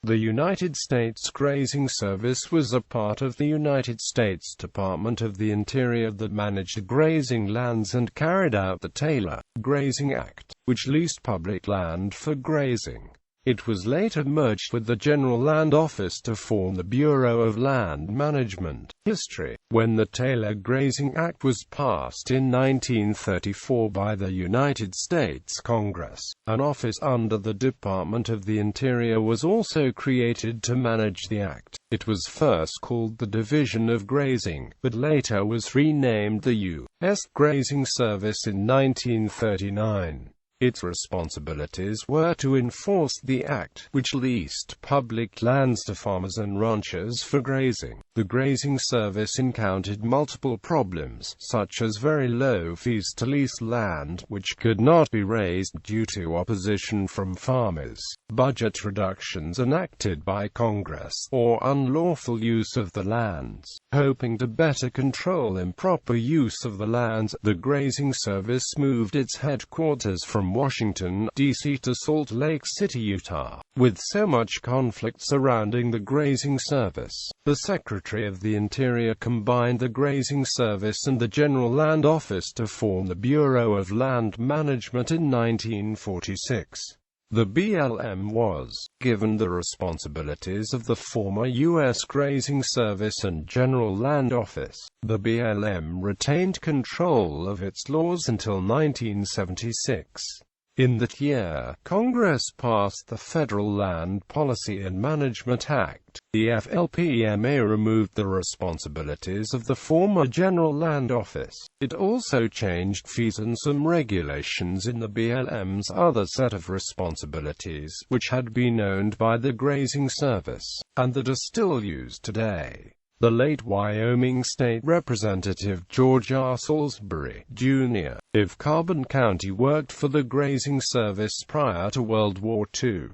The United States Grazing Service was a part of the United States Department of the Interior that managed grazing lands and carried out the Taylor Grazing Act, which leased public land for grazing. It was later merged with the General Land Office to form the Bureau of Land Management. History. When the Taylor Grazing Act was passed in 1934 by the United States Congress, an office under the Department of the Interior was also created to manage the act. It was first called the Division of Grazing, but later was renamed the U.S. Grazing Service in 1939. Its responsibilities were to enforce the act, which leased public lands to farmers and ranchers for grazing. The grazing service encountered multiple problems, such as very low fees to lease land, which could not be raised due to opposition from farmers, budget reductions enacted by Congress, or unlawful use of the lands. Hoping to better control improper use of the lands, the grazing service moved its headquarters from Washington, D.C. to Salt Lake City, Utah. With so much conflict surrounding the grazing service, the Secretary of the Interior combined the Grazing Service and the General Land Office to form the Bureau of Land Management in 1946. The BLM was given the responsibilities of the former U.S. Grazing Service and General Land Office. The BLM retained control of its laws until 1976. In that year, Congress passed the Federal Land Policy and Management Act. The FLPMA removed the responsibilities of the former General Land Office. It also changed fees and some regulations in the BLM's other set of responsibilities, which had been owned by the Grazing Service, and that are still used today. The late Wyoming State Representative George R. Salisbury, Jr. of Carbon County worked for the Grazing Service prior to World War II.